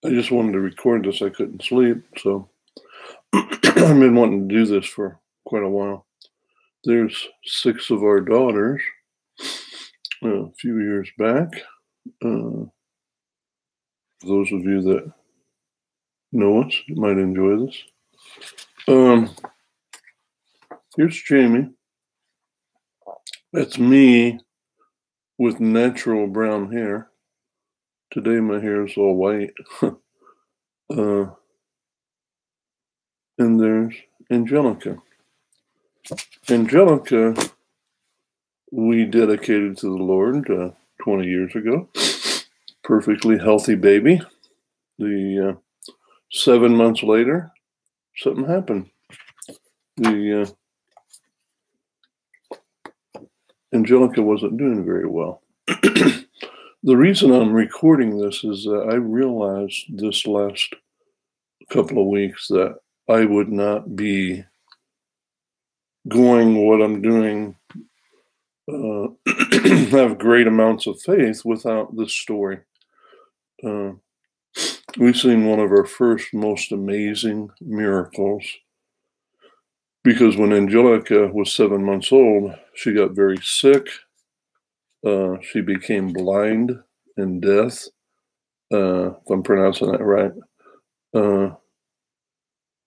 I just wanted to record this. I couldn't sleep, so I've been wanting to do this for quite a while. There's 6 of our daughters a few years back. For those of you that know us, you might enjoy this. Here's Jamie. That's me with natural brown hair. Today my hair is all white. And there's Angelica. Angelica, we dedicated to the Lord 20 years ago. Perfectly healthy baby. 7 months later, something happened. Angelica wasn't doing very well. The reason I'm recording this is that I realized this last couple of weeks that I would not be going what I'm doing, have great amounts of faith without this story. We've seen one of our first most amazing miracles, because when Angelica was 7 months old, she got very sick. She became blind and deaf, if I'm pronouncing that right.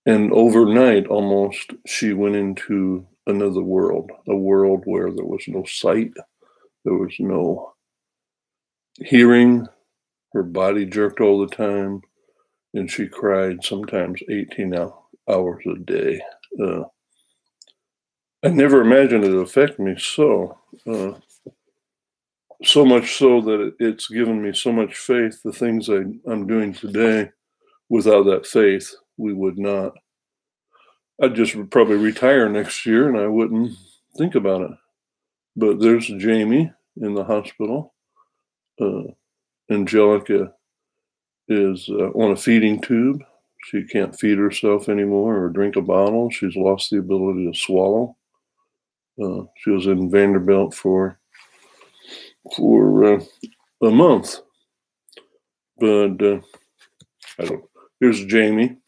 And overnight, almost, she went into another world, a world where there was no sight, there was no hearing. Her body jerked all the time, and she cried sometimes 18 hours a day. I never imagined it would affect me so much so that it's given me so much faith. The things I'm doing today, without that faith, we would not. I'd just probably retire next year and I wouldn't think about it. But there's Jamie in the hospital. Angelica is on a feeding tube. She can't feed herself anymore or drink a bottle. She's lost the ability to swallow. She was in Vanderbilt for a month. But I don't. Here's Jamie.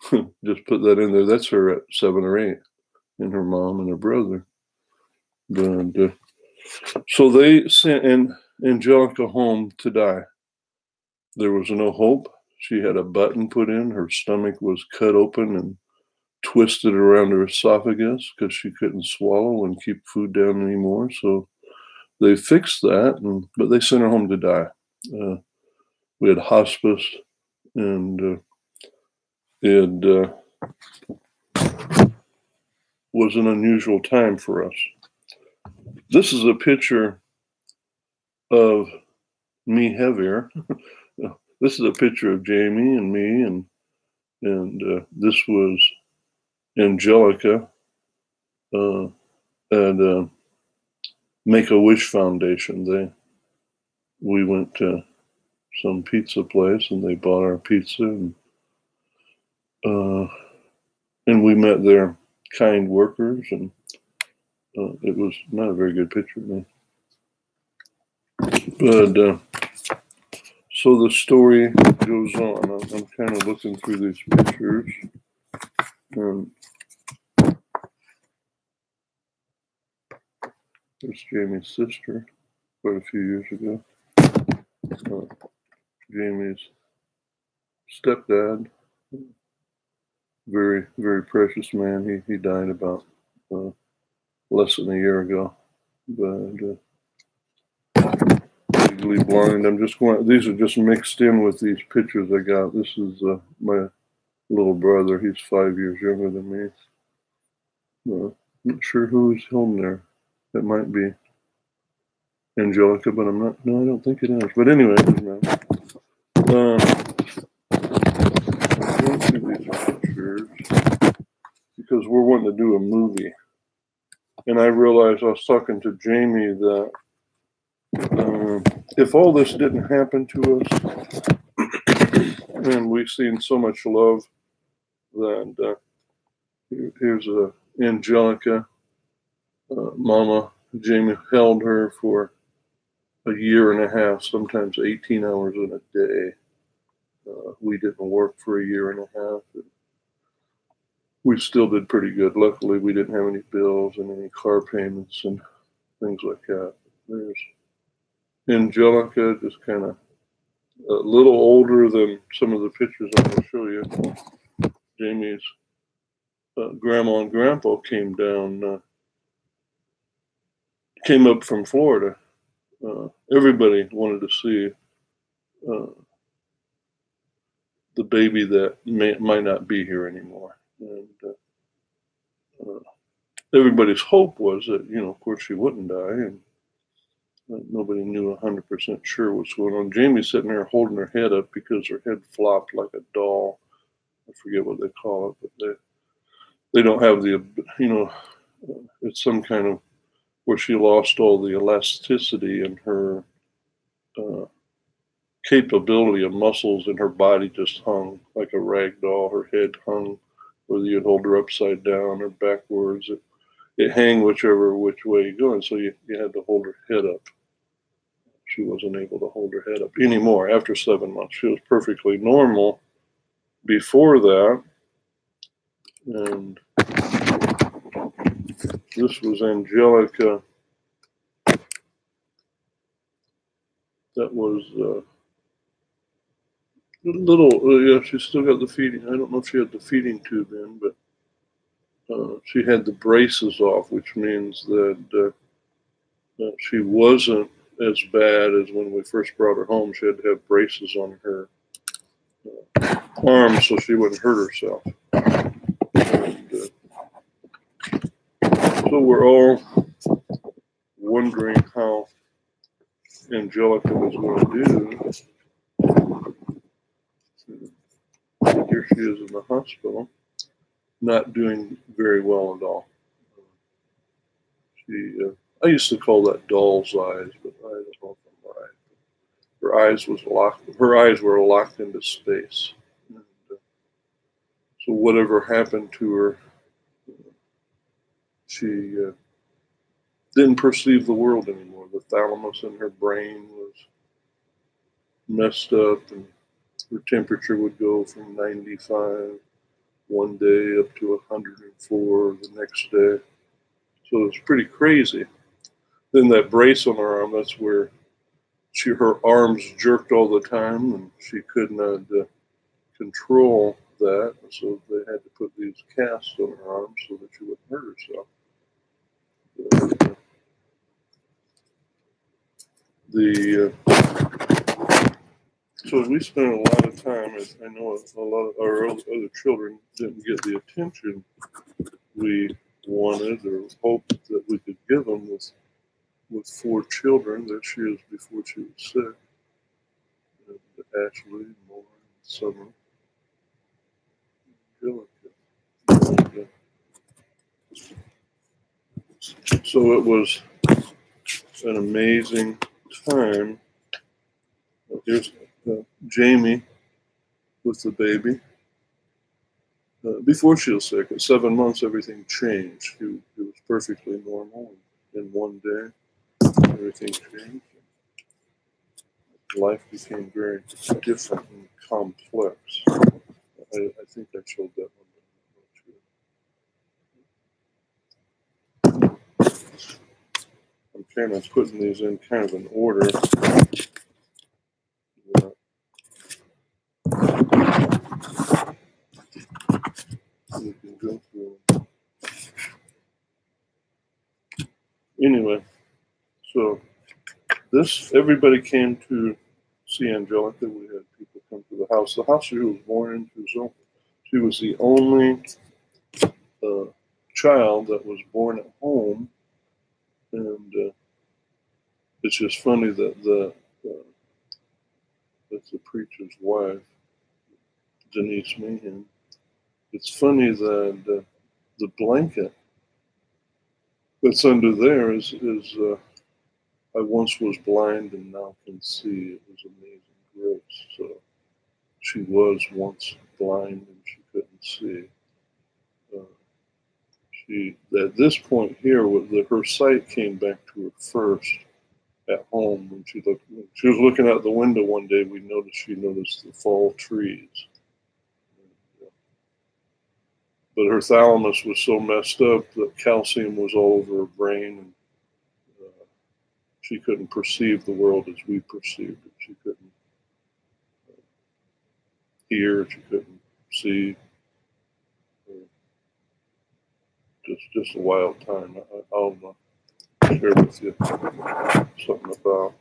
Just put that in there. That's her at 7 or 8, and her mom and her brother. But so they sent Angelica home to die. There was no hope. She had a button put in. Her stomach was cut open and twisted around her esophagus because she couldn't swallow and keep food down anymore. So they fixed that, but they sent her home to die. We had hospice, and it was an unusual time for us. This is a picture of me heavier. This is a picture of Jamie and me, and this was Angelica at Make-A-Wish Foundation. We went to some pizza place and they bought our pizza, and we met their kind workers, and it was not a very good picture of me. But so the story goes on. I'm kind of looking through these pictures. There's Jamie's sister, quite a few years ago. Jamie's stepdad, very, very precious man. He died about less than a year ago. But legally blind. I'm just going. These are just mixed in with these pictures I got. This is my little brother. He's 5 years younger than me. Not sure who's home there. It might be Angelica, but I'm not. No, I don't think it is. But anyway, going through these pictures because we're wanting to do a movie, and I realized I was talking to Jamie that if all this didn't happen to us, and we've seen so much love, that here's Angelica. Mama Jamie held her for a year and a half, sometimes 18 hours in a day. We didn't work for a year and a half. We still did pretty good. Luckily, we didn't have any bills and any car payments and things like that. There's Angelica, just kind of a little older than some of the pictures I'm going to show you. Jamie's grandma and grandpa came up from Florida. Everybody wanted to see the baby that might not be here anymore. And everybody's hope was that, of course, she wouldn't die. And nobody knew 100% sure what's going on. Jamie's sitting there holding her head up because her head flopped like a doll. I forget what they call it, but they don't have the, it's some kind of where she lost all the elasticity in her capability of muscles, and her body just hung like a rag doll. Her head hung, whether you'd hold her upside down or backwards. It hang which way you go, and so you had to hold her head up. She wasn't able to hold her head up anymore after 7 months. She was perfectly normal before that. And this was Angelica. That was she still got the feeding. I don't know if she had the feeding tube in, but she had the braces off, which means that she wasn't as bad as when we first brought her home. She had to have braces on her arms so she wouldn't hurt herself. And, so we're all wondering how Angelica was going to do. Here she is in the hospital, not doing very well at all. I used to call that doll's eyes, but I don't know if I'm right. Her eyes were locked into space. And, so whatever happened to her, she didn't perceive the world anymore. The thalamus in her brain was messed up, and her temperature would go from 95 one day up to 104 the next day. So it was pretty crazy. Then that brace on her arm, that's where her arms jerked all the time, and she could not control that. So they had to put these casts on her arms so that she wouldn't hurt herself. So we spent a lot of time, as I know a lot of our other children didn't get the attention we wanted or hoped that we could give them with 4 children that she is before she was sick. And Ashley, Lauren, Summer, Angelica. So it was an amazing time. Here's Jamie with the baby. Before she was sick, at 7 months, everything changed. She was perfectly normal. In one day, everything changed. Life became very different and complex. I think I showed that one. I'm kind of putting these in kind of an order. We can go through them. Anyway, so everybody came to see Angelica. We had people come to the house. The house she was born into, she was the only child that was born at home. And it's just funny that that's the preacher's wife, Denise Meehan. It's funny that the blanket that's under there is I once was blind and now can see. It was amazing grace. So she was once blind and she couldn't see. She at this point here, her sight came back to her first at home when she was looking out the window one day. She noticed the fall trees, but her thalamus was so messed up that calcium was all over her brain, and she couldn't perceive the world as we perceived it. She couldn't hear, she couldn't see. Just a wild time. I'll share with you something about.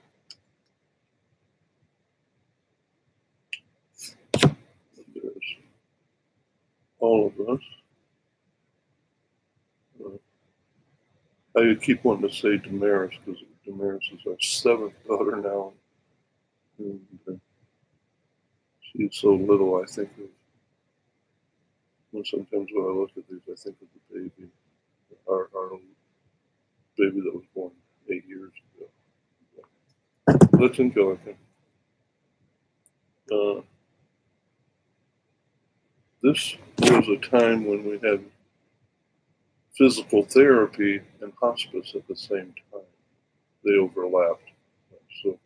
There's all of us. I keep wanting to say Damaris because Damaris is our seventh daughter now. And she's so little, I think of. Sometimes when I look at these, I think of the baby, our baby that was born 8 years ago. That's Angelica. This was a time when we had physical therapy and hospice at the same time. They overlapped. So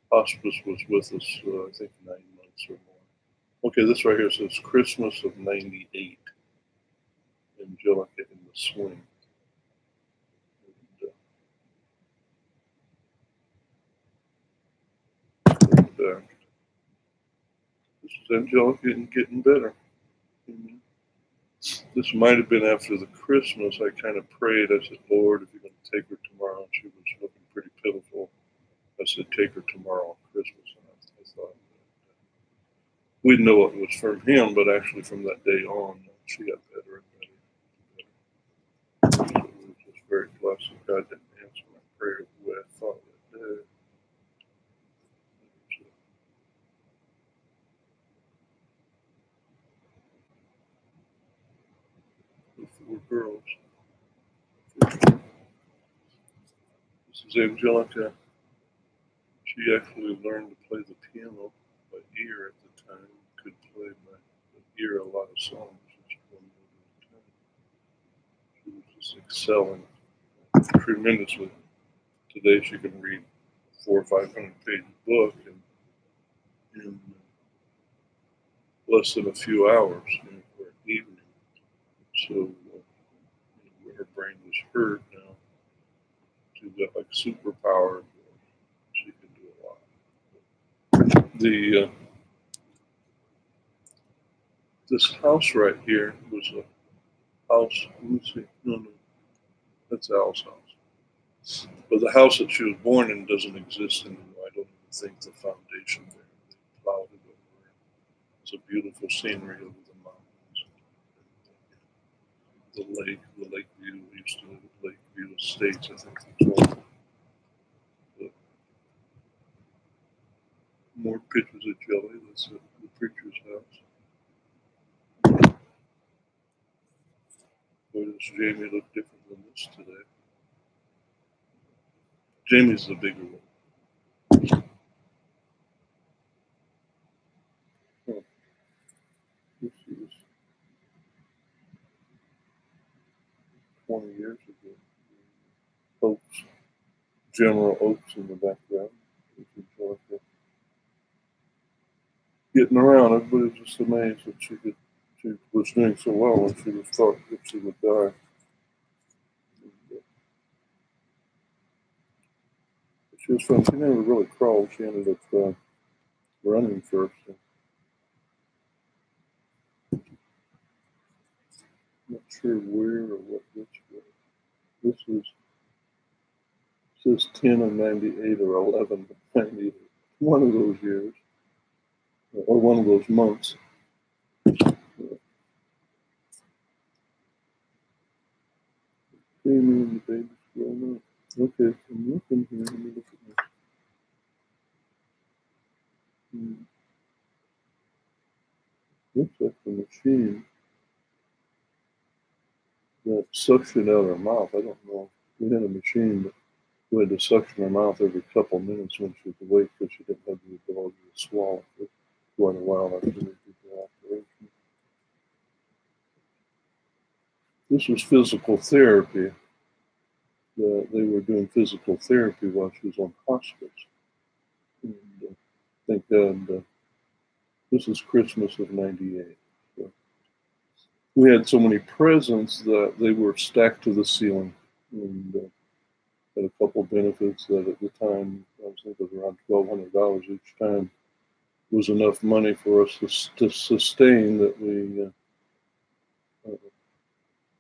hospice was with us, I think, 9 months or more. Okay, this right here says Christmas of '98. Angelica in the swing. And, this is Angelica getting better. Mm-hmm. This might have been after the Christmas. I kind of prayed. I said, Lord, if you're going to take her tomorrow, and she was looking pretty pitiful. I said, take her tomorrow on Christmas. And I thought we'd know it was from him, but actually from that day on, she got better and better. So we were just very blessed that God didn't answer my prayer the way I thought it did. The 4 girls. This is Angelica. She actually learned to play the piano by ear at the time. Could play by ear a lot of songs. She was just excelling tremendously. Today she can read 400 or 500 page book in less than a few hours for an evening. So her brain was hurt now. She's got like superpowers. She can do a lot. This house right here was a house. Let me see. No, that's Al's house. But the house that she was born in doesn't exist anymore. I don't even think the foundation there. They plowed it over. It's a beautiful scenery over the mountains. The lake view. We used to live at Lakeview Estates, I think that's one. More pictures of Jelly. That's the preacher's house. Boy, does Jamie look different than this today. Jamie's the bigger one. This is 20 years ago. Oaks, General Oaks in the background. Getting around, everybody was just amazed that she was doing so well when she was thought that she would die. She never really crawled. She ended up running first. Not sure where or what which way. This says 10 of 98 or 11 of 98. One of those years. Or one of those months. Jamie and the baby's grown up. Okay, I'm looking here. Let me look at this. Looks like the machine that suctioned out her mouth. I don't know. We had a machine that we had to suction her mouth every couple minutes when she was awake because she didn't have the ability to swallow for quite a while after they did the operation. This was physical therapy. They were were doing physical therapy while she was on hospice. And thank God, this is Christmas of '98. So we had so many presents that they were stacked to the ceiling, and had a couple benefits that at the time I think it was around $1,200 each time was enough money for us to sustain that we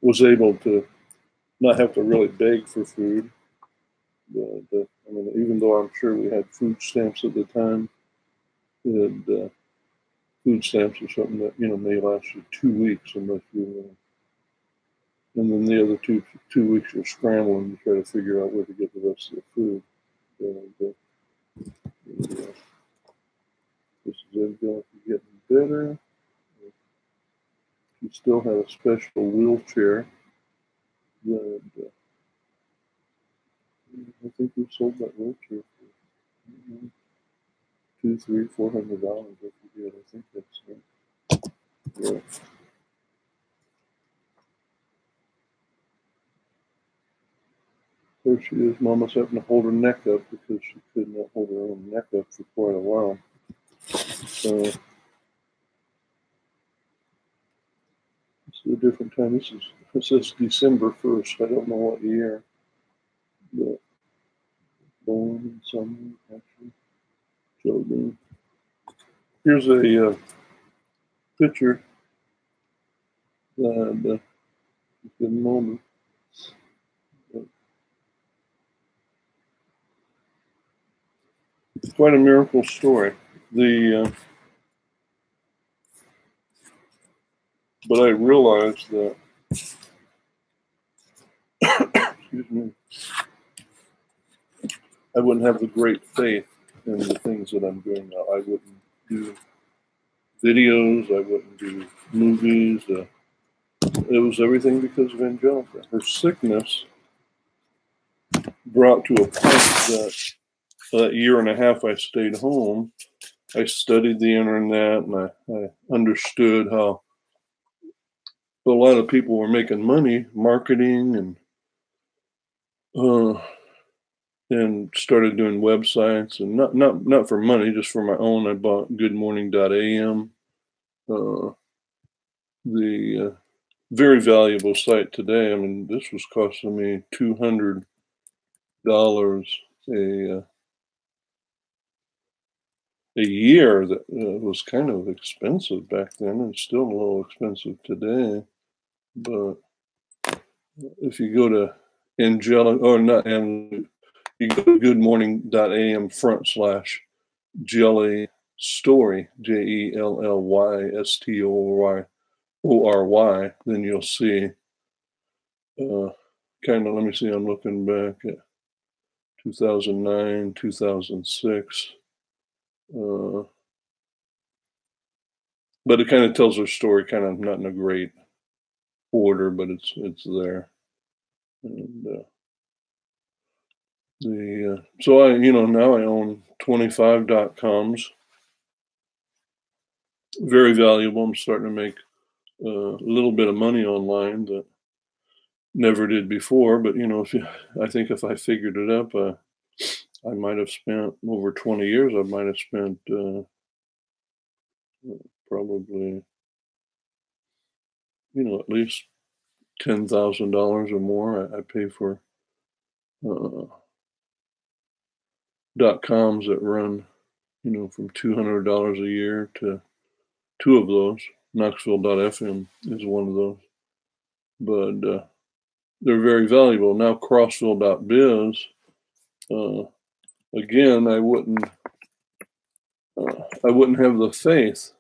was able to not have to really beg for food. I mean, even though I'm sure we had food stamps at the time, and food stamps are something that may last you 2 weeks unless you, and then the other two weeks you're scrambling to try to figure out where to get the rest of the food. And, this is Angelica getting better. She still had a special wheelchair that I think we sold that wheelchair for $200, $300, $400. I forget. I think that's yeah. There she is. Mama's having to hold her neck up because she could not hold her own neck up for quite a while. So this is a different time. This says December 1st. I don't know what year. But born in summer, actually. Children. Here's a picture that is in a moment. It's quite a miracle story. But I realized that, excuse me, I wouldn't have the great faith in the things that I'm doing now. I wouldn't do videos. I wouldn't do movies. It was everything because of Angelica. Her sickness brought to a point that year and a half I stayed home. I studied the internet and I understood how a lot of people were making money marketing and started doing websites and not for money, just for my own. I bought goodmorning.am, the very valuable site today. I mean, this was costing me $200 a year. That was kind of expensive back then, and still a little expensive today. But if you go to Angelica, or not, and you go to goodmorning.am/Jelly Story, JELLYSTORY, then you'll see kind of, let me see, I'm looking back at 2009, 2006. But it kind of tells her story, kind of not in a great order, but it's there. And so I, now I own 25.coms. Very valuable. I'm starting to make a little bit of money online that never did before. But I think if I figured it up, I might have spent over 20 years. I might have spent probably at least $10,000 or more. I pay for .coms that run from $200 a year to two of those. Knoxville.fm is one of those, but they're very valuable. Now Crossville.biz, again, I wouldn't have the faith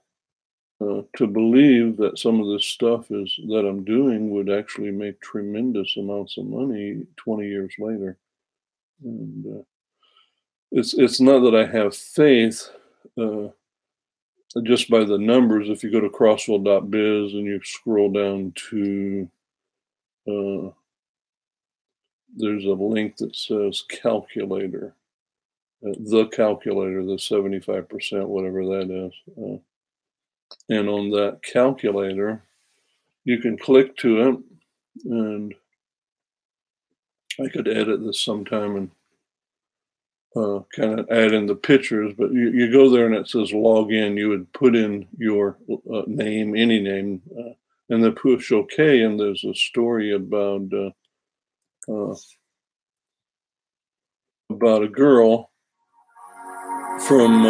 to believe that some of this stuff that I'm doing would actually make tremendous amounts of money 20 years later. And it's not that I have faith. Just by the numbers, if you go to Crossville.biz and you scroll down to, there's a link that says calculator, the calculator, the 75%, whatever that is. And on that calculator, you can click to it and I could edit this sometime and kind of add in the pictures, but you go there and it says log in. You would put in your name, any name, and then push OK. And there's a story uh, about a girl from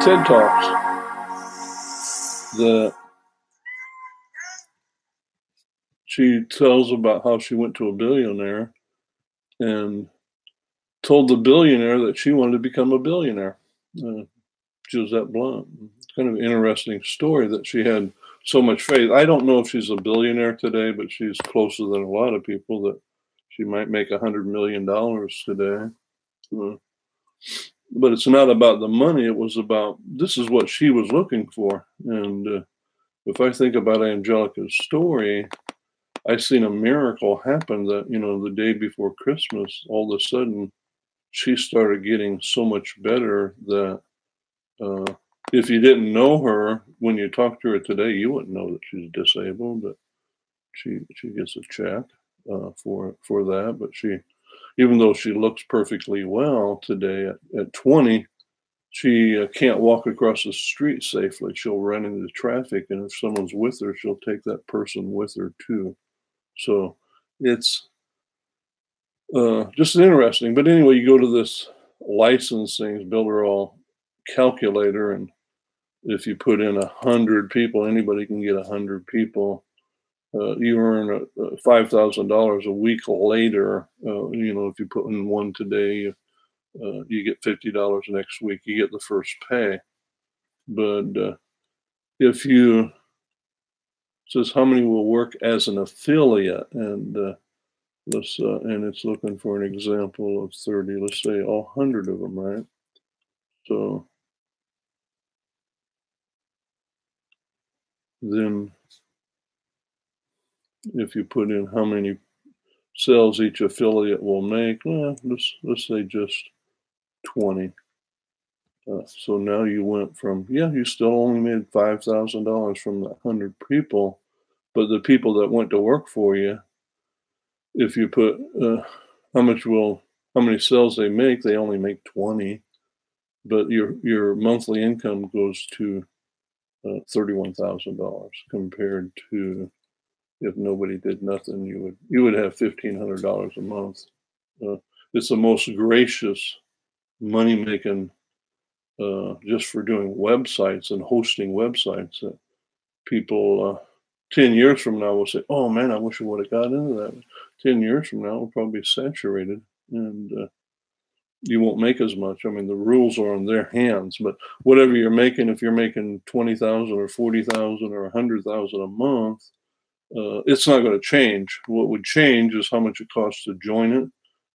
TED Talks that she tells about how she went to a billionaire and told the billionaire that she wanted to become a billionaire. Uh, she was that blunt. It's kind of an interesting story that she had so much faith. I don't know if she's a billionaire today, but she's closer than a lot of people that she might make $100 million today. Uh, but it's not about the money. It was about this is what she was looking for. And if I think about Angelica's story, I seen a miracle happen that, the day before Christmas, all of a sudden she started getting so much better that uh, if you didn't know her when you talk to her today, you wouldn't know that she's disabled. But she gets a check for that. But even though she looks perfectly well today at 20, she can't walk across the street safely. She'll run into traffic, and if someone's with her, she'll take that person with her too. So it's just interesting. But anyway, you go to this license things, Builderall calculator, and if you put in 100 people, anybody can get 100 people. You earn $5,000 a week later. If you put in one today, you get $50 next week. You get the first pay. But if you says how many will work as an affiliate, and and it's looking for an example of 30. Let's say all 100 of them, right? So then, if you put in how many sales each affiliate will make, well, let's say just 20. So now you went from, yeah, you still only made $5,000 from the 100 people, but the people that went to work for you, if you put how much will how many sales they make, they only make 20, but your monthly income goes to $31,000 compared to if nobody did nothing, you would have $1,500 a month. Uh, it's the most gracious money making just for doing websites and hosting websites. People 10 years from now will say, "Oh man, I wish I would have got into that." 10 years from now, it'll probably be saturated, and you won't make as much. I mean, the rules are in their hands, but whatever you're making, if you're making 20,000 or 40,000 or 100,000 a month, it's not going to change. What would change is how much it costs to join it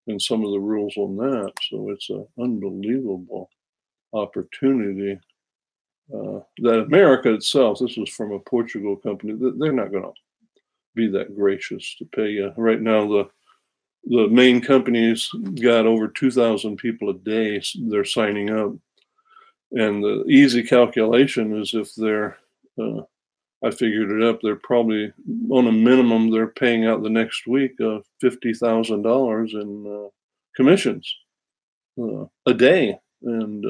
and some of the rules on that. So it's an unbelievable opportunity that America itself, this was from a Portugal company, they're not going to be that gracious to pay you. Right now, the main companies got over 2,000 people a day they're signing up. And the easy calculation is if uh, I figured it up, they're probably on a minimum, they're paying out the next week $50,000 in commissions a day. And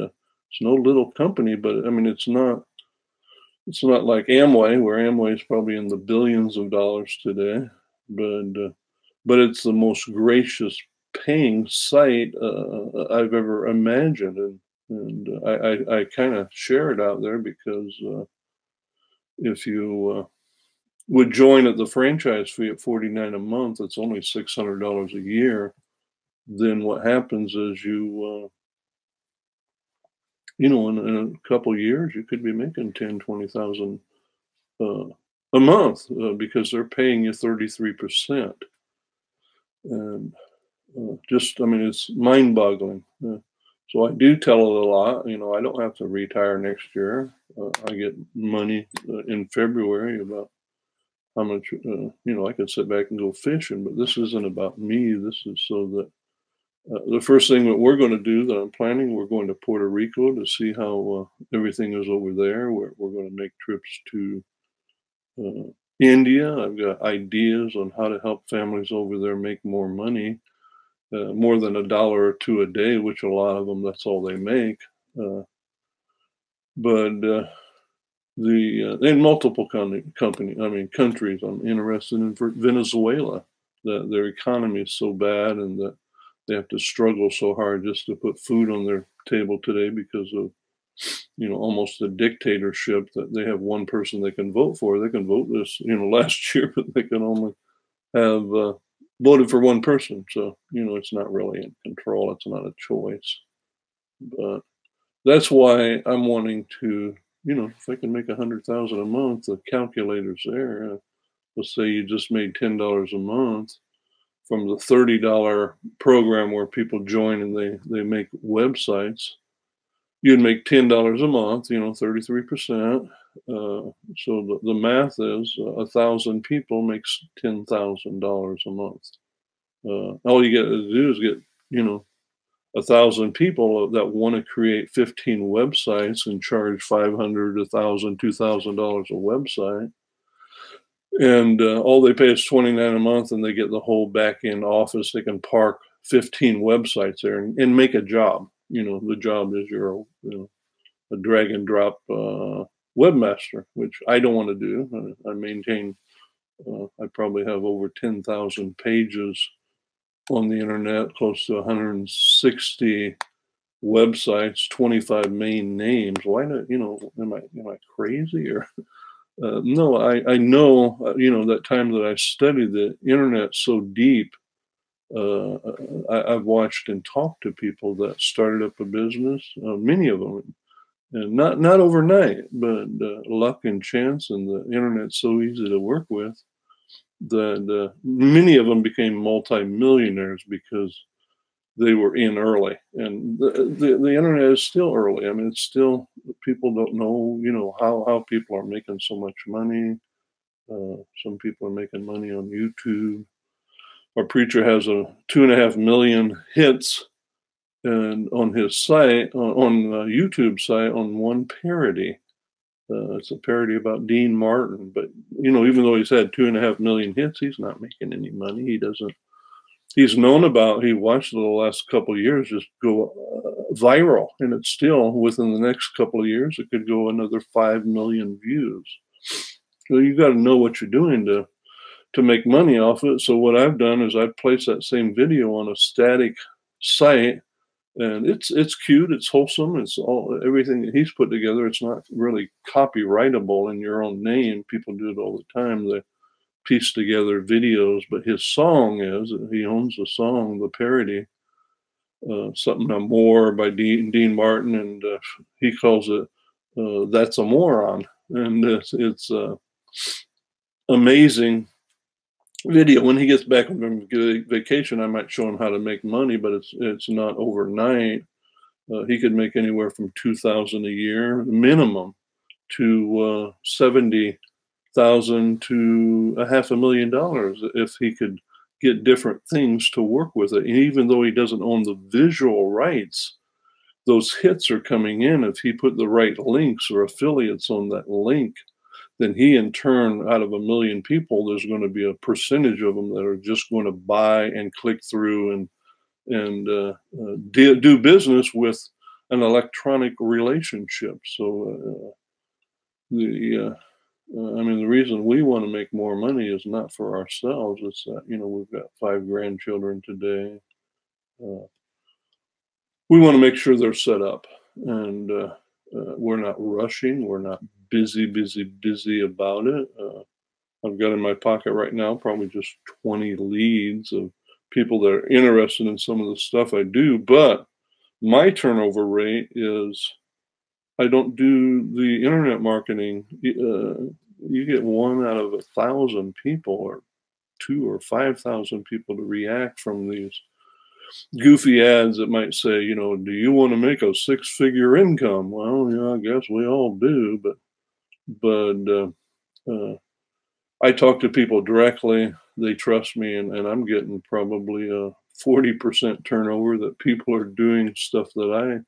it's no little company, but I mean, it's not like Amway, where Amway is probably in the billions of dollars today, but it's the most gracious paying site I've ever imagined, and I kind of share it out there because if you would join at the franchise fee at 49 a month, it's only $600 a year. Then what happens is in a couple years, you could be making 10, 20,000 uh, a month because they're paying you 33%. And just, I mean, it's mind boggling. So I do tell it a lot. I don't have to retire next year. I get money in February about how much, I could sit back and go fishing, but this isn't about me. This is so that the first thing that we're going to do that I'm planning, we're going to Puerto Rico to see how everything is over there. We're going to make trips to India, I've got ideas on how to help families over there make more money, more than $1 or 2 a day, which a lot of them, that's all they make. Uh, but in multiple countries, I'm interested in Venezuela. Their economy is so bad, and that they have to struggle so hard just to put food on their table today because of almost a dictatorship, that they have one person they can vote for. They can vote this, last year, but they can only have voted for one person. So, it's not really in control. It's not a choice. But that's why I'm wanting to, if I can make 100,000 a month, the calculator's there. Let's say you just made $10 a month from the $30 program where people join and they make websites. You'd make $10 a month, 33%. So the math is 1,000 people makes $10,000 a month. All you got to do is get, 1,000 people that want to create 15 websites and charge 500, 1,000, $2,000 a website. And all they pay is 29 a month, and they get the whole back end office. They can park 15 websites there and make a job. The job is a drag and drop webmaster, which I don't want to do. I maintain, I probably have over 10,000 pages on the internet, close to 160 websites, 25 main names. Why not? Am I crazy? Or no, I know, that time that I studied the internet so deep, I've watched and talked to people that started up a business, many of them, and not overnight, but luck and chance, and the internet's so easy to work with that many of them became multimillionaires because they were in early. And the internet is still early. I mean, it's still, people don't know, how people are making so much money. Some people are making money on YouTube. Our preacher has a 2.5 million hits and on his site, on YouTube site, on one parody. It's a parody about Dean Martin, but even though he's had 2.5 million hits, he's not making any money. He doesn't. He's known about. He watched the last couple of years just go viral, and it's still within the next couple of years it could go another 5 million views. So you got to know what you're doing to make money off it. So what I've done is I've placed that same video on a static site, and it's cute, it's wholesome, it's all everything that he's put together. It's not really copyrightable in your own name. People do it all the time. They piece together videos, but his song is, he owns the song, the parody, something more by Dean Martin, and he calls it "That's a Moron," and it's amazing video. When he gets back from vacation, I might show him how to make money, but it's not overnight. He could make anywhere from 2,000 a year minimum to 70,000 to $500,000 if he could get different things to work with it. And even though he doesn't own the visual rights, those hits are coming in. If he put the right links or affiliates on that link, then he in turn, out of 1 million people, there's going to be a percentage of them that are just going to buy and click through and do business with an electronic relationship. So the I mean, the reason we want to make more money is not for ourselves. It's that we've got 5 grandchildren today. Uh, we want to make sure they're set up, and we're not rushing. We're not busy about it. I've got in my pocket right now probably just 20 leads of people that are interested in some of the stuff I do, but my turnover rate is, I don't do the internet marketing. You get 1 out of 1,000 people, or 2 or 5,000 people to react from these goofy ads that might say, do you want to make a 6-figure income? Well, I guess we all do, but I talk to people directly. They trust me, and I'm getting probably a 40% turnover, that people are doing stuff that I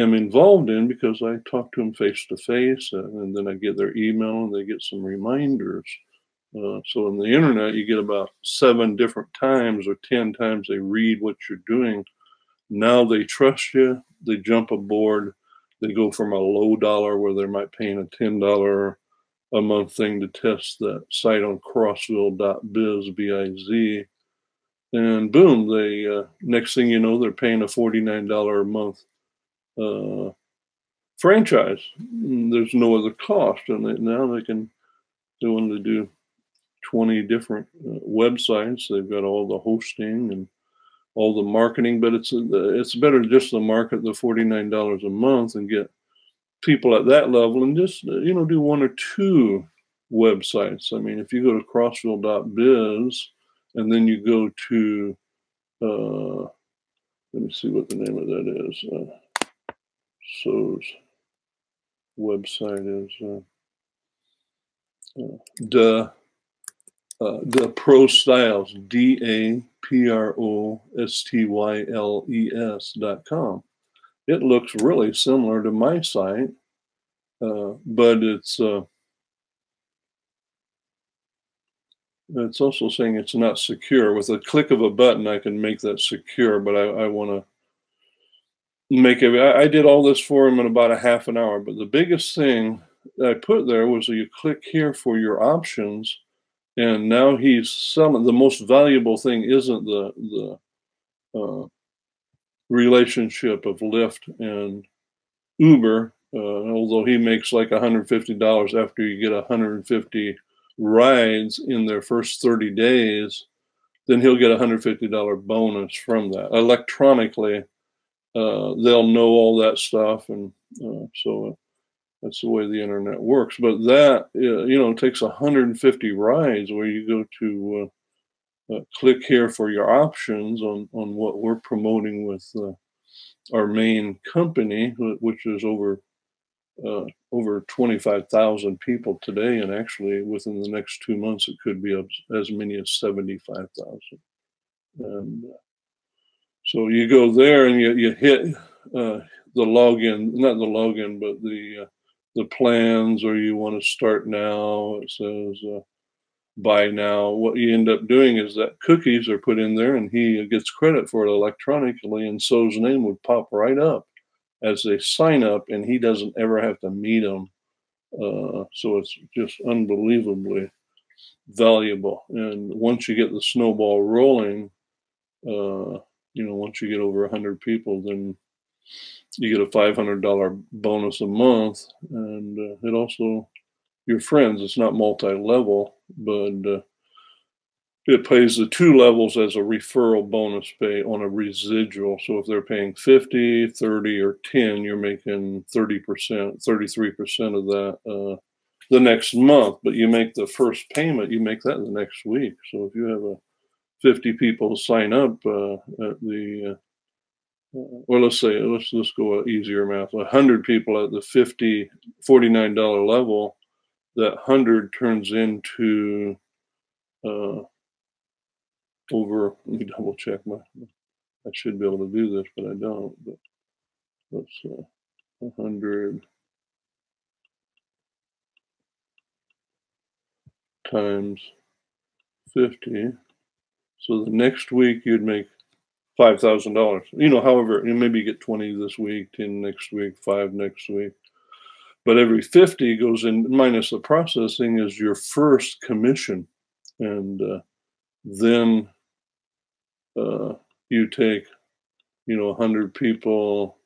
am involved in because I talk to them face to face, and then I get their email and they get some reminders. So on the internet, you get about 7 different times or 10 times they read what you're doing. Now they trust you. They jump aboard. They go from a low dollar where they might paying a $10 a month thing to test that site on Crossville.biz, B-I-Z. And boom, they next thing you know, they're paying a $49 a month franchise. There's no other cost, and now they want to do 20 different websites. They've got all the hosting and all the marketing, but it's better just to market the $49 a month and get people at that level, and just do 1 or 2 websites. I mean, if you go to Crossville.biz and then you go to let me see what the name of that is. So's website is the Pro Styles, DAPROSTYLES.com. It looks really similar to my site, but it's also saying it's not secure. With a click of a button, I can make that secure, but I want to make it. I did all this for him in about a half an hour, but the biggest thing that I put there was you click here for your options, and now he's selling. The most valuable thing isn't the relationship of Lyft and Uber, although he makes like $150 after you get 150 rides in their first 30 days, then he'll get a $150 bonus from that. Electronically, they'll know all that stuff, and so that's the way the internet works. But that, takes 150 rides where you go to click here for your options on what we're promoting with our main company, which is over 25,000 people today, and actually within the next 2 months it could be as many as 75,000. And so you go there and you hit the login, not the login, but the plans, or you want to start now. It says buy now. What you end up doing is that cookies are put in there, and he gets credit for it electronically, and So's name would pop right up as they sign up, and he doesn't ever have to meet them. So it's just unbelievably valuable. And once you get the snowball rolling, once you get over 100 people, then you get a $500 bonus a month. And it also, your friends, it's not multi-level, but it pays the 2 levels as a referral bonus pay on a residual. So if they're paying 50, 30, or 10, you're making 30%, 33% of that the next month. But you make the first payment, you make that the next week. So if you have 50 people sign up at the, well, let's go easier math. 100 people at the $49 level, that 100 turns into over, let me double check I should be able to do this, but I don't. But let's 100 times 50. So the next week you'd make $5,000. However, maybe you get 20 this week, 10 next week, 5 next week. But every 50 goes in, minus the processing, is your first commission. And then you take, 100 people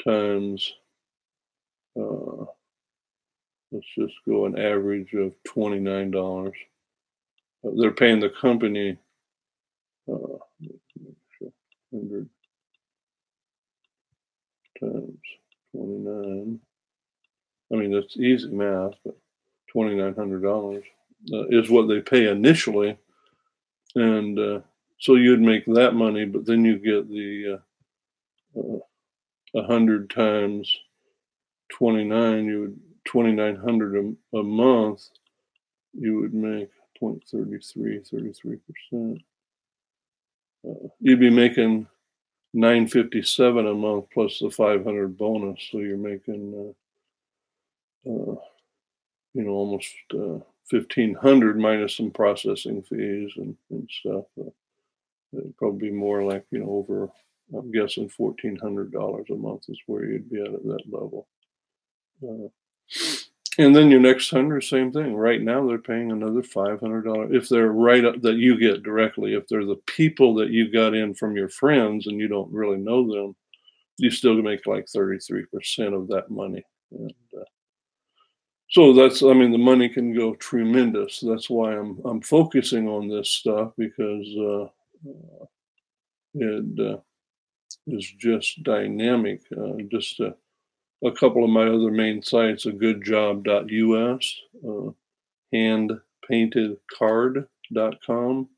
times, let's just go an average of $29. They're paying the company 100 times 29. I mean, that's easy math, but $2,900 is what they pay initially. And so you'd make that money, but then you get the 100 times 29, $2,900 a month, you would make 33%. You'd be making $957 a month plus the 500 bonus, so you're making almost 1,500 minus some processing fees and stuff. It'd probably be more like, over, I'm guessing $1,400 a month is where you'd be at that level. Uh, and then your next 100, same thing. Right now, they're paying another $500 if they're right up that you get directly. If they're the people that you got in from your friends and you don't really know them, you still make like 33% of that money. And, so I mean, the money can go tremendous. That's why I'm focusing on this stuff because it is just dynamic. Just a couple of my other main sites, a goodjob.us, handpaintedcard.com,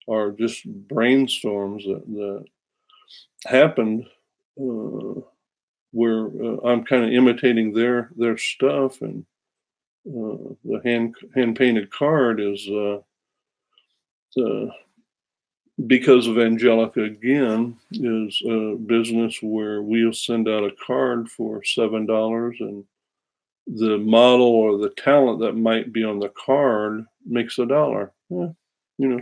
are just brainstorms that happened where I'm kind of imitating their stuff, and the hand painted card is because of Angelica again is a business where we'll send out a card for $7, and the model or the talent that might be on the card makes $1. Yeah.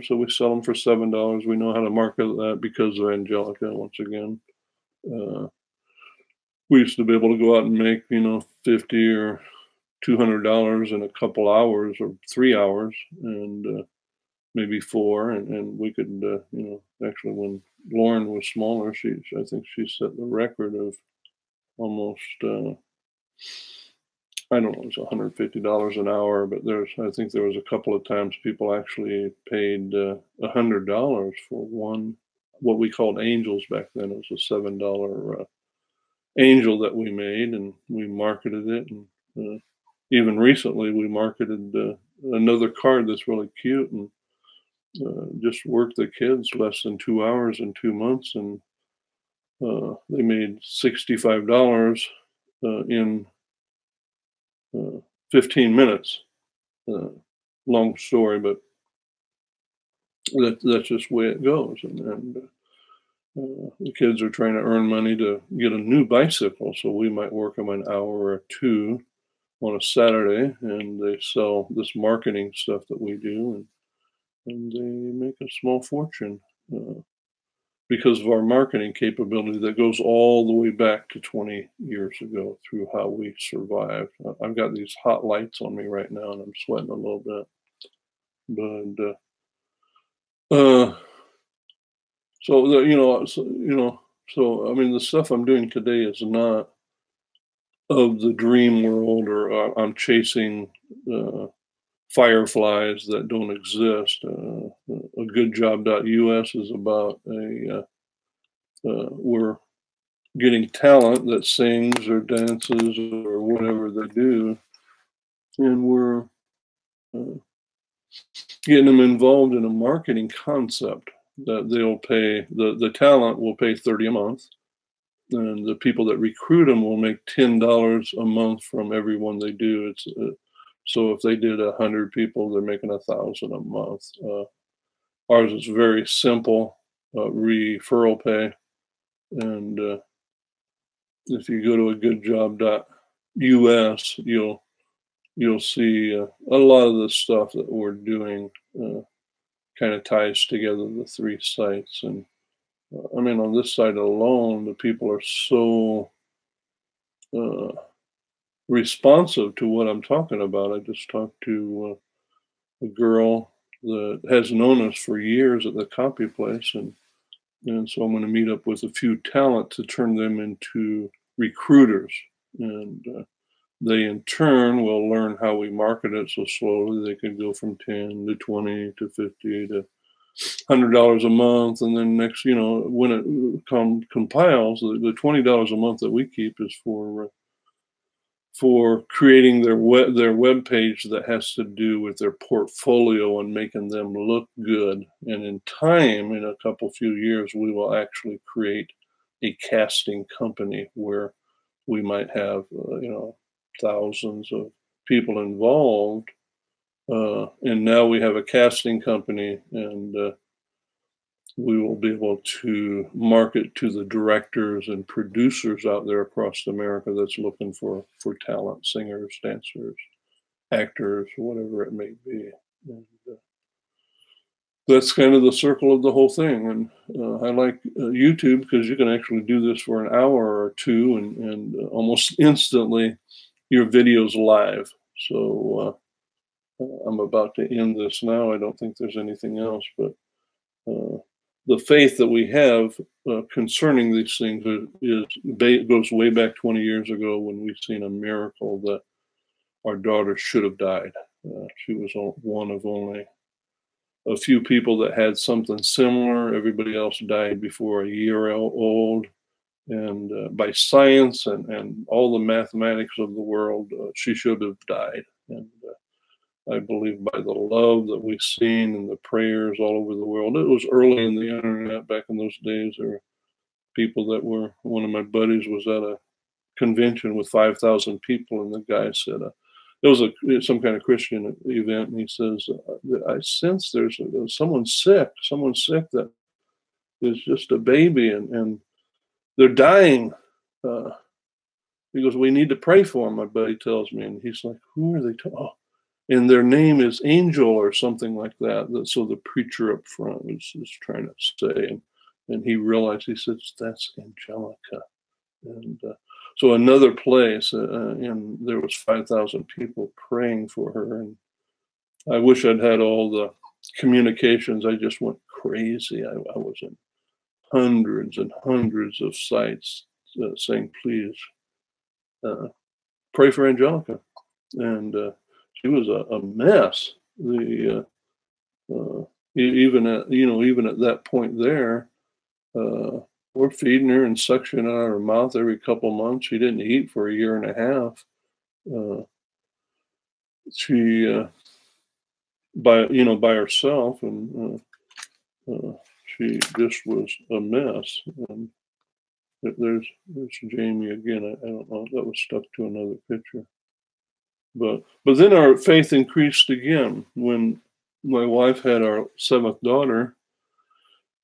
So we sell them for $7. We know how to market that because of Angelica. Once again, we used to be able to go out and make, 50 or $200 in a couple hours or 3 hours, and maybe four, and we could, actually, when Lauren was smaller, I think she set the record of almost, I don't know, it was $150 an hour, but I think there was a couple of times people actually paid $100 for one, what we called angels back then. It was a $7 angel that we made, and we marketed it. And even recently, we marketed another card that's really cute, and just worked the kids less than 2 hours in 2 months, and they made $65 in 15 minutes. Long story, but that's just the way it goes. And the kids are trying to earn money to get a new bicycle, so we might work them an hour or two on a Saturday, and they sell this marketing stuff that we do, and they make a small fortune because of our marketing capability that goes all the way back to 20 years ago through how we survived. I've got these hot lights on me right now, and I'm sweating a little bit. But so so I mean, the stuff I'm doing today is not of the dream world, or I'm chasing fireflies that don't exist. A goodjob.us is about we're getting talent that sings or dances or whatever they do, and we're getting them involved in a marketing concept that they'll pay. The talent will pay 30 a month, and the people that recruit them will make $10 a month from everyone they do. It's so if they did 100 people, they're making 1,000 a month. Ours is very simple, referral pay, and if you go to a goodjob.us, you'll see a lot of the stuff that we're doing kind of ties together the three sites. And I mean, on this site alone, the people are so responsive to what I'm talking about. I just talked to a girl that has known us for years at the copy place, and so I'm going to meet up with a few talent to turn them into recruiters, and they in turn will learn how we market it. So slowly they can go from 10 to 20 to 50 to $100 a month, and then next, when it compiles, the $20 a month that we keep is for creating their web page that has to do with their portfolio and making them look good. And in time, in a few years, we will actually create a casting company where we might have thousands of people involved. And now we have a casting company, and we will be able to market to the directors and producers out there across America that's looking for talent, singers, dancers, actors, whatever it may be. And, that's kind of the circle of the whole thing. And I like YouTube because you can actually do this for an hour or two, and almost instantly your video's live. So I'm about to end this now. I don't think there's anything else, but uh, the faith that we have concerning these things goes way back 20 years ago when we've seen a miracle that our daughter should have died. She was one of only a few people that had something similar. Everybody else died before a year old. And by science and all the mathematics of the world, she should have died. And I believe by the love that we've seen and the prayers all over the world. It was early in the internet back in those days. There were people that were, one of my buddies was at a convention with 5,000 people, and the guy said, it was some kind of Christian event, and he says, I sense there's someone sick that is just a baby, and they're dying. He goes, we need to pray for them, my buddy tells me. And he's like, who are they? Oh, and their name is Angel or something like that. So the preacher up front is trying to say, and he realized, he says, that's Angelica. And so another place, and there was 5,000 people praying for her. And I wish I'd had all the communications. I just went crazy. I was in hundreds and hundreds of sites saying, please pray for Angelica. And she was a mess. Even at that point there, we're feeding her and suctioning out of her mouth every couple months. She didn't eat for a year and a half. She by herself, and she just was a mess. And there's Jamie again. I don't know, that was stuck to another picture. But then our faith increased again when my wife had our 7th daughter,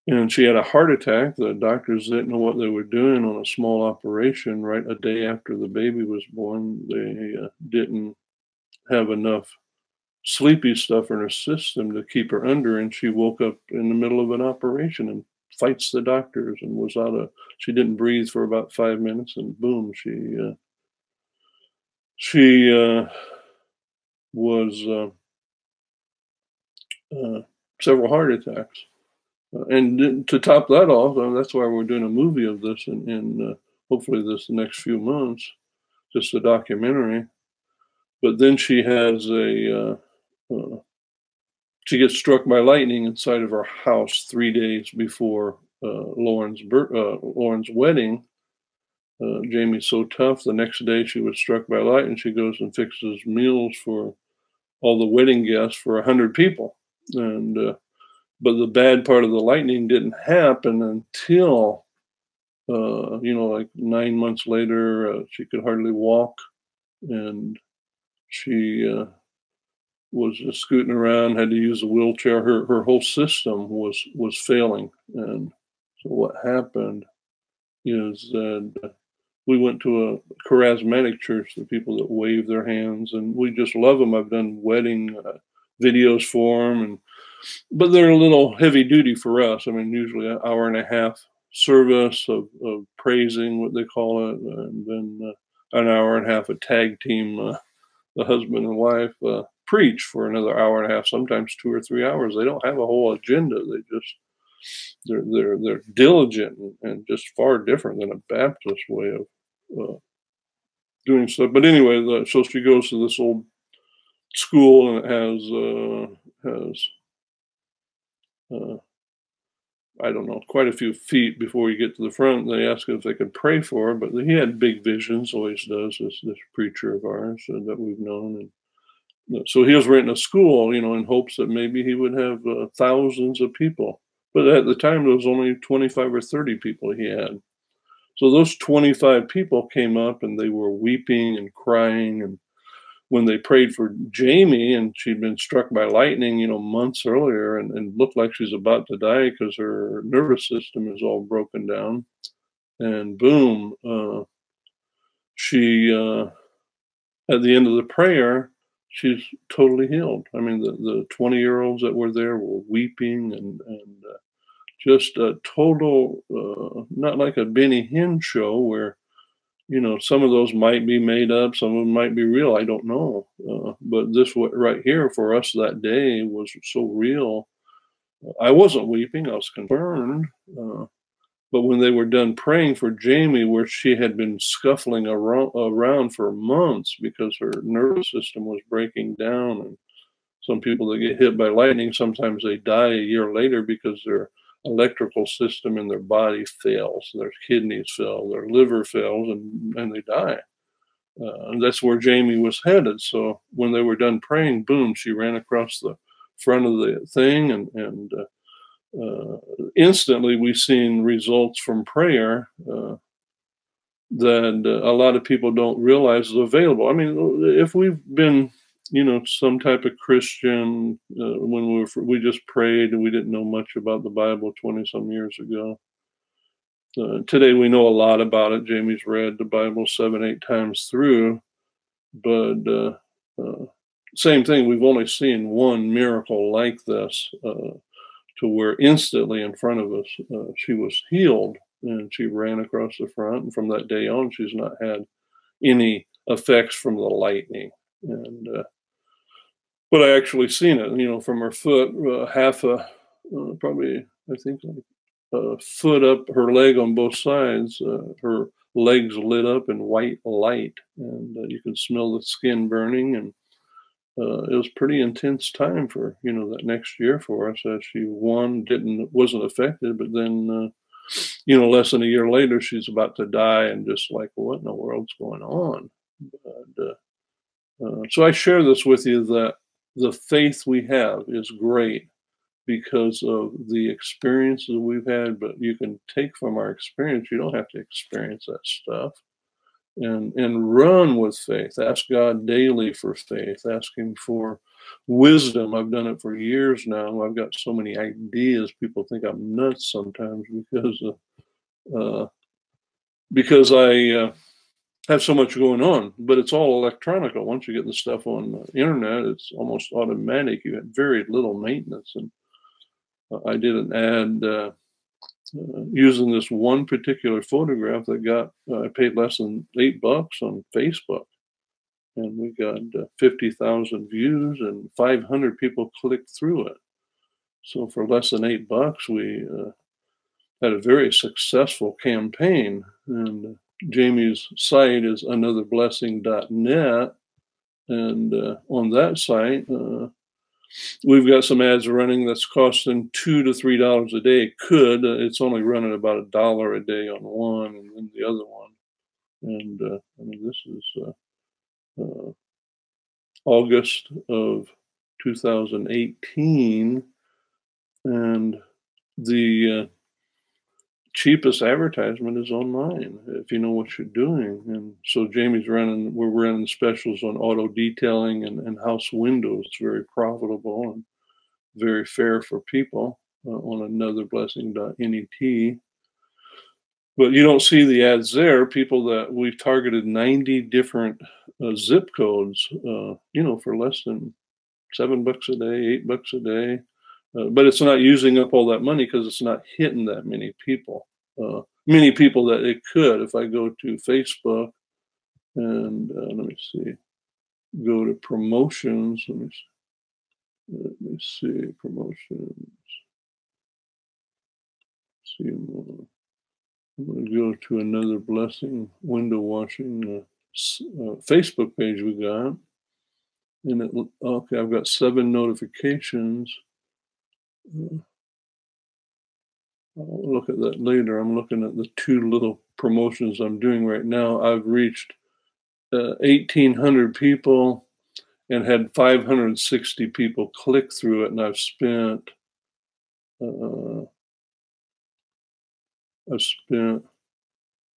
and she had a heart attack. The doctors didn't know what they were doing on a small operation. Right a day after the baby was born, they didn't have enough sleepy stuff in her system to keep her under, and she woke up in the middle of an operation and fights the doctors and was she didn't breathe for about 5 minutes, and boom, she was several heart attacks. And to top that off, that's why we're doing a movie of this in hopefully this next few months, just a documentary. But then she has she gets struck by lightning inside of her house 3 days before Lauren's wedding. Jamie's so tough. The next day she was struck by lightning. She goes and fixes meals for all the wedding guests for 100 people. And but the bad part of the lightning didn't happen until like 9 months later. She could hardly walk, and she was just scooting around, had to use a wheelchair. Her whole system was failing. And so what happened is that we went to a charismatic church, the people that wave their hands, and we just love them. I've done wedding videos for them, but they're a little heavy duty for us. I mean, usually an hour and a half service of praising, what they call it, and then an hour and a half of tag team, the husband and wife preach for another hour and a half, sometimes 2 or 3 hours. They don't have a whole agenda. They're diligent and just far different than a Baptist way of doing stuff. But anyway, so she goes to this old school, and it has I don't know, quite a few feet before you get to the front. They asked if they could pray for her, but he had big visions, always does, this preacher of ours that we've known. And so he was renting a school, in hopes that maybe he would have thousands of people. But at the time, there was only 25 or 30 people he had. So those 25 people came up, and they were weeping and crying. And when they prayed for Jamie, and she'd been struck by lightning, months earlier, and looked like she's about to die because her nervous system is all broken down. And boom, she, at the end of the prayer, she's totally healed. I mean, the 20-year-olds that were there were weeping and just a total, not like a Benny Hinn show where, some of those might be made up, some of them might be real. I don't know. But this right here for us that day was so real. I wasn't weeping, I was concerned. Uh, but when they were done praying for Jamie, where she had been scuffling around for months because her nervous system was breaking down, and some people that get hit by lightning, sometimes they die a year later because their electrical system in their body fails, their kidneys fail, their liver fails, and they die. And that's where Jamie was headed. So when they were done praying, boom, she ran across the front of the thing, and instantly we seen results from prayer that a lot of people don't realize is available. I mean, if we've been, some type of Christian when we just prayed and we didn't know much about the Bible 20 some years ago. Today we know a lot about it. Jamie's read the Bible 7, 8 times through, but same thing. We've only seen one miracle like this, to where instantly in front of us, she was healed and she ran across the front. And from that day on, she's not had any effects from the lightning. And but I actually seen it, from her foot, probably, I think, like a foot up her leg on both sides. Her legs lit up in white light, and you could smell the skin burning. And it was pretty intense time for that next year for us. As she wasn't affected, but then less than a year later, she's about to die, and just like, what in the world's going on? But, so I share this with you that the faith we have is great because of the experiences we've had, but you can take from our experience. You don't have to experience that stuff. And run with faith. Ask God daily for faith. Ask Him for wisdom. I've done it for years now. I've got so many ideas. People think I'm nuts sometimes uh, because I have so much going on. But it's all electronic. Once you get the stuff on the internet, it's almost automatic. You have very little maintenance. And I did an ad using this one particular photograph that got I paid less than $8 on Facebook, and we got 50,000 views and 500 people clicked through it. So for less than $8, we had a very successful campaign. And Jamie's site is anotherblessing.net, and on that site, we've got some ads running that's costing $2 to $3 a day. It's only running about $1 a day on one, and then the other one. And I mean, this is August of 2018, and the cheapest advertisement is online if you know what you're doing. And so we're running specials on auto detailing and house windows. It's very profitable and very fair for people on anotherblessing.net. But you don't see the ads there. People that we've targeted 90 different zip codes, for less than $7 a day, $8 a day. But it's not using up all that money because it's not hitting that many people. Many people that it could. If I go to Facebook and let me see, go to promotions. Let me see promotions. See more. I'm going to go to another blessing window washing Facebook page we got. And okay, I've got 7 notifications. I'll look at that later. I'm looking at the 2 little promotions I'm doing right now. I've reached 1,800 people and had 560 people click through it, and I've spent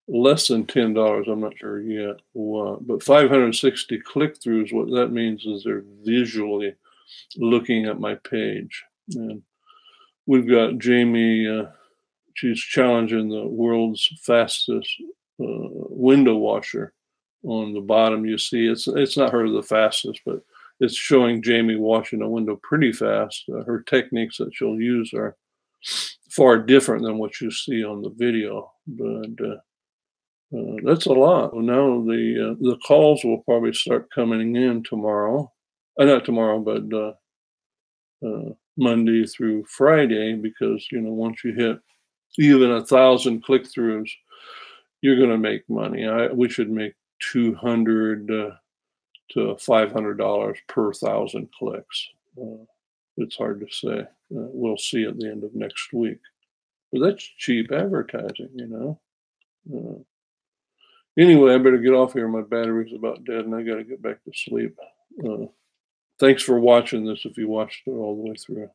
less than $10. I'm not sure yet what, but 560 click-throughs. What that means is they're visually looking at my page. And we've got Jamie. She's challenging the world's fastest window washer. On the bottom, you see it's not her the fastest, but it's showing Jamie washing a window pretty fast. Her techniques that she'll use are far different than what you see on the video, but that's a lot. Well, now the calls will probably start coming in tomorrow. Not tomorrow, but Monday through Friday, because once you hit even 1,000 click throughs, you're going to make money. We should make 200 to $500 per 1,000 clicks. It's hard to say. We'll see at the end of next week. But that's cheap advertising. Anyway, I better get off here. My battery's about dead, and I got to get back to sleep. Thanks for watching this if you watched it all the way through.